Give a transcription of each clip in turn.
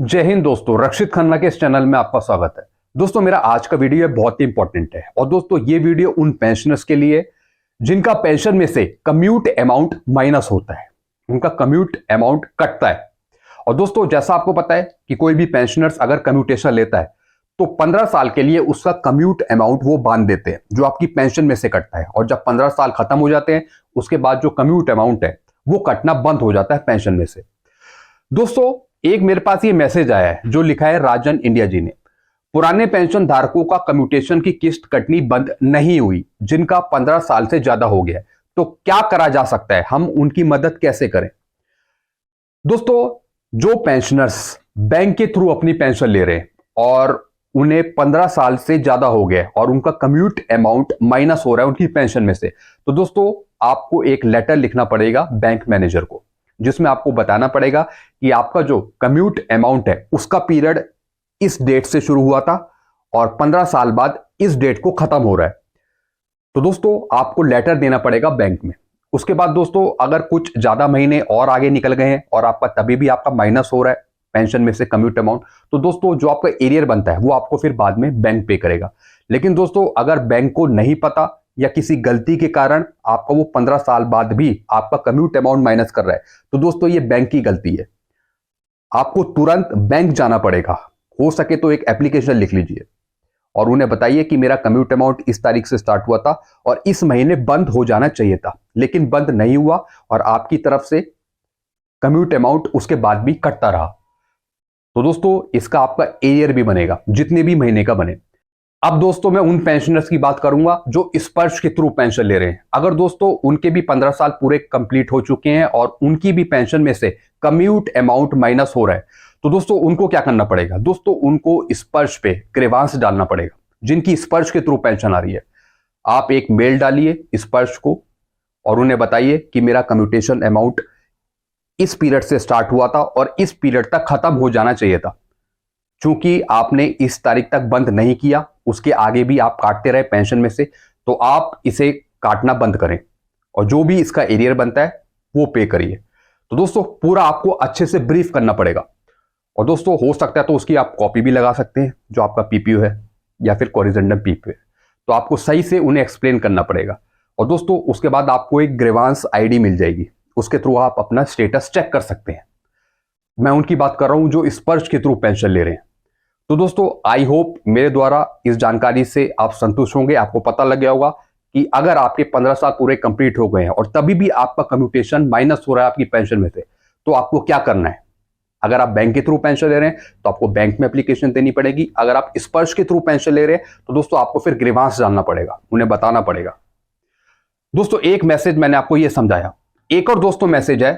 जय हिंद दोस्तों, रक्षित खन्ना के इस चैनल में आपका स्वागत है। दोस्तों, मेरा आज का वीडियो बहुत ही इंपॉर्टेंट है और दोस्तों ये वीडियो उन पेंशनर्स के लिए जिनका पेंशन में से कम्यूट अमाउंट माइनस होता है, उनका कम्यूट अमाउंट कटता है। और दोस्तों, जैसा आपको पता है कि कोई भी पेंशनर्स अगर कम्यूटेशन लेता है तो 15 साल के लिए उसका कम्यूट अमाउंट वो बांध देते हैं जो आपकी पेंशन में से कटता है। और जब 15 साल खत्म हो जाते हैं उसके बाद जो कम्यूट अमाउंट है वो कटना बंद हो जाता है पेंशन में से। दोस्तों, एक मेरे पास ये मैसेज आया है जो लिखा है राजन इंडिया जी ने। पुराने पेंशन धारकों का कम्यूटेशन की किस्त कटनी बंद नहीं हुई, जिनका 15 साल से ज्यादा हो गया है, तो क्या करा जा सकता है, हम उनकी मदद कैसे करें। दोस्तों, जो पेंशनर्स बैंक के थ्रू अपनी पेंशन ले रहे हैं और उन्हें 15 साल से ज्यादा हो गया है और उनका कम्यूट अमाउंट माइनस हो रहा है उनकी पेंशन में से, तो दोस्तों आपको एक लेटर लिखना पड़ेगा बैंक मैनेजर को, जिसमें आपको बताना पड़ेगा कि आपका जो कम्यूट अमाउंट है उसका पीरियड इस डेट से शुरू हुआ था और 15 साल बाद इस डेट को खत्म हो रहा है। तो दोस्तों आपको लेटर देना पड़ेगा बैंक में। उसके बाद दोस्तों, अगर कुछ ज्यादा महीने और आगे निकल गए हैं और आपका तभी भी आपका माइनस हो रहा है पेंशन में से कम्यूट अमाउंट, तो दोस्तों जो आपका एरियर बनता है वो आपको फिर बाद में बैंक पे करेगा। लेकिन दोस्तों, अगर बैंक को नहीं पता या किसी गलती के कारण आपका वो 15 साल बाद भी आपका कम्यूट अमाउंट माइनस कर रहा है, तो दोस्तों ये बैंक की गलती है। आपको तुरंत बैंक जाना पड़ेगा। हो सके तो एक एप्लीकेशन लिख लीजिए और उन्हें बताइए कि मेरा कम्यूट अमाउंट इस तारीख से स्टार्ट हुआ था और इस महीने बंद हो जाना चाहिए था, लेकिन बंद नहीं हुआ और आपकी तरफ से कम्यूट अमाउंट उसके बाद भी कटता रहा। तो दोस्तों इसका आपका एरियर भी बनेगा, जितने भी महीने का बने। अब दोस्तों मैं उन पेंशनर्स की बात करूंगा जो स्पर्श के थ्रू पेंशन ले रहे हैं। अगर दोस्तों उनके भी 15 साल पूरे कंप्लीट हो चुके हैं और उनकी भी पेंशन में से कम्यूट अमाउंट माइनस हो रहा है, तो दोस्तों उनको क्या करना पड़ेगा। दोस्तों उनको स्पर्श पे ग्रीवांस डालना पड़ेगा। जिनकी स्पर्श के थ्रू पेंशन आ रही है, आप एक मेल डालिए स्पर्श को और उन्हें बताइए कि मेरा कम्यूटेशन अमाउंट इस पीरियड से स्टार्ट हुआ था और इस पीरियड तक खत्म हो जाना चाहिए था। चूंकि आपने इस तारीख तक बंद नहीं किया, उसके आगे भी आप काटते रहे पेंशन में से, तो आप इसे काटना बंद करें और जो भी इसका एरियर बनता है वो पे करिए। तो दोस्तों पूरा आपको अच्छे से ब्रीफ करना पड़ेगा और दोस्तों हो सकता है तो उसकी आप कॉपी भी लगा सकते हैं जो आपका पीपीओ है या फिर कोरिजेंडम पीपीओ है। तो आपको सही से उन्हें एक्सप्लेन करना पड़ेगा और दोस्तों उसके बाद आपको एक ग्रीवांस आईडी मिल जाएगी, उसके थ्रू आप अपना स्टेटस चेक कर सकते हैं। मैं उनकी बात कर रहा हूं जो स्पर्श के थ्रू पेंशन ले रहे हैं। तो दोस्तों आई होप मेरे द्वारा इस जानकारी से आप संतुष्ट होंगे। आपको पता लग गया होगा कि अगर आपके 15 साल पूरे कंप्लीट हो गए हैं और तभी भी आपका कम्यूटेशन माइनस हो रहा है आपकी पेंशन में से, तो आपको क्या करना है। अगर आप बैंक के थ्रू पेंशन ले रहे हैं तो आपको बैंक में एप्लीकेशन देनी पड़ेगी। अगर आप स्पर्श के थ्रू पेंशन ले रहे हैं तो दोस्तों आपको फिर ग्रीवांस डालना पड़ेगा, उन्हें बताना पड़ेगा। दोस्तों एक मैसेज मैंने आपको यह समझाया, एक और दोस्तों मैसेज है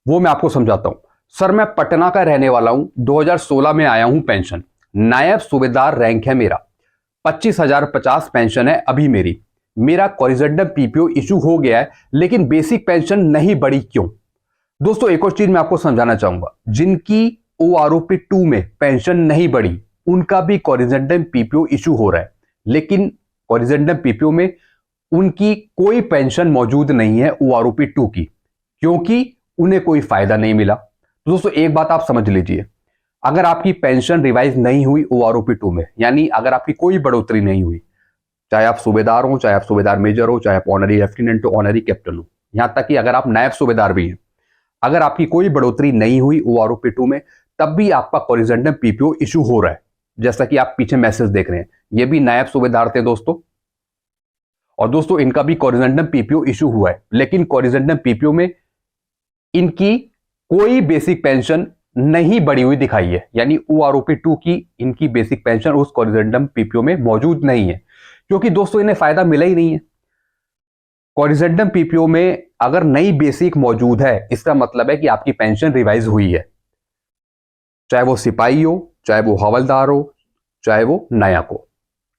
वो मैं आपको समझाता हूं। सर मैं पटना का रहने वाला हूं, 2016 में आया हूं पेंशन, नायब सूबेदार रैंक है मेरा, 25,050 पेंशन है अभी मेरी। मेरा कोरिजेंडम पीपीओ इशू हो गया है लेकिन बेसिक पेंशन नहीं बढ़ी, क्यों। दोस्तों एक और चीज मैं आपको समझाना चाहूंगा, जिनकी ओआरओपी 2 में पेंशन नहीं बढ़ी उनका भी कोरिजेंडम पीपीओ इशू हो रहा है, लेकिन कोरिजेंडम पीपीओ में उनकी कोई पेंशन मौजूद नहीं है ओआरओपी 2 की, क्योंकि उन्हें कोई फायदा नहीं मिला। तो दोस्तों एक बात आप समझ लीजिए, अगर आपकी पेंशन रिवाइज नहीं हुई ओआरओपी 2 में, यानी अगर आपकी कोई बढ़ोतरी नहीं हुई, चाहे आप सूबेदार हो, चाहे आप सूबेदार मेजर हो, चाहे आप ऑनरी लेफ्टिनेंट हो, ऑनरी कैप्टन हो, यहां तक कि अगर आप नायब सूबेदार भी हैं, अगर आपकी कोई बढ़ोतरी नहीं हुई ओआरओपी 2 में, तब भी आपका कोरिजेंडम पीपीओ इशू हो रहा है। जैसा कि आप पीछे मैसेज देख रहे हैं, ये भी नायब सूबेदार थे दोस्तों, और दोस्तों इनका भी कोरिजेंडम पीपीओ इशू हुआ है, लेकिन कोरिजेंडम पीपीओ में इनकी कोई बेसिक पेंशन नहीं बढ़ी हुई दिखाई है, यानी ओआरओपी 2 की इनकी बेसिक पेंशन उस कोरिजेंडम पीपीओ में मौजूद नहीं है, क्योंकि दोस्तों इन्हें फायदा मिला ही नहीं है। कोरिजेंडम पीपीओ में अगर नई बेसिक मौजूद है इसका मतलब है कि आपकी पेंशन रिवाइज हुई है, चाहे वो सिपाही हो, चाहे वो हवलदार हो, चाहे वो नायक हो।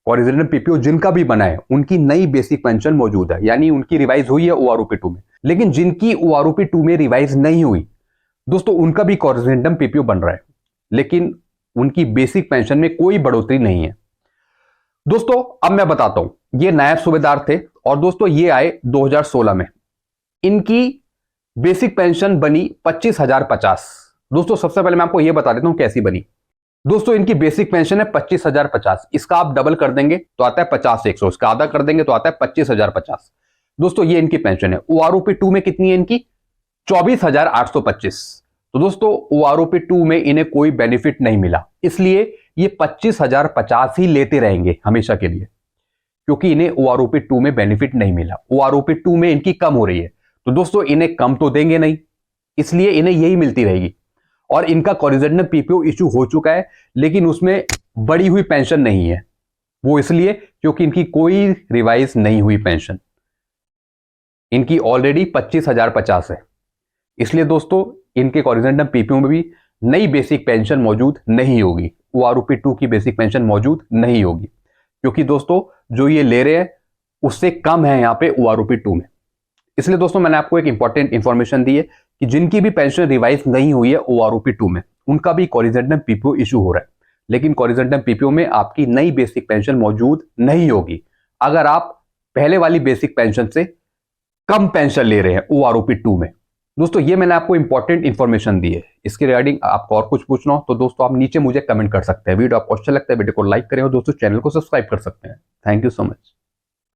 कोरिजेंडम पीपीओ जिनका भी बना है उनकी नई बेसिक पेंशन मौजूद है, यानी उनकी रिवाइज हुई है ओआरओपी 2 में। लेकिन जिनकी ओआरओपी 2 में रिवाइज नहीं हुई दोस्तों, उनका भी कोरिजेंडम पीपीओ बन रहा है, लेकिन उनकी बेसिक पेंशन में कोई बढ़ोतरी नहीं है। दोस्तों अब मैं बताता हूं, ये नायब सूबेदार थे और दोस्तों ये आए 2016 में। इनकी बेसिक पेंशन बनी 25,050 दोस्तों सबसे पहले मैं आपको यह बता देता हूं कैसी बनी। दोस्तों इनकी बेसिक पेंशन है 25,050। इसका आप डबल कर देंगे तो आता है 50,100, इसका आधा कर देंगे तो आता है 25,050। दोस्तों ये इनकी पेंशन है। ओआरओपी 2 में कितनी है इनकी? 24,825। तो दोस्तों ओआरओपी 2 में इन्हें कोई बेनिफिट नहीं मिला, इसलिए ये 25,050 ही लेते रहेंगे हमेशा के लिए, क्योंकि इन्हें ओआरओपी 2 में बेनिफिट नहीं मिला। ओआरओपी 2 में इनकी कम हो रही है, तो दोस्तों इन्हें कम तो देंगे नहीं, इसलिए इन्हें यही मिलती रहेगी। और इनका कॉरिजेंडम पीपीओ इशू हो चुका है, लेकिन उसमें बढ़ी हुई पेंशन नहीं है। वो इसलिए क्योंकि इनकी कोई रिवाइज नहीं हुई पेंशन, इनकी ऑलरेडी 25,050 है। इसलिए दोस्तों इनके कॉरिजेंडम पीपीओ में भी नई बेसिक पेंशन मौजूद नहीं होगी, ओआरओपी 2 की बेसिक पेंशन मौजूद नहीं होगी, क्योंकि दोस्तों जो ये ले रहे हैं उससे कम है यहां पे ओआरओपी 2 में। इसलिए दोस्तों मैंने आपको एक इंपॉर्टेंट इंफॉर्मेशन दी है कि जिनकी भी पेंशन रिवाइज नहीं हुई है ओआरओपी 2 में, उनका भी कॉरिजेंडम पीपीओ इशू हो रहा है, लेकिन कॉरिजेंडम पीपीओ में आपकी नई बेसिक पेंशन मौजूद नहीं होगी अगर आप पहले वाली बेसिक पेंशन से कम पेंशन ले रहे हैं ओआरओपी 2 में। दोस्तों ये मैंने आपको इंपॉर्टेंट इंफॉर्मेशन दी है। इसके रिगार्डिंग आपको और कुछ पूछना हो तो दोस्तों आप नीचे मुझे कमेंट कर सकते हैं। वीडियो आपको अच्छा लगता है वीडियो को लाइक करें और दोस्तों चैनल को सब्सक्राइब कर सकते हैं। Thank you so much.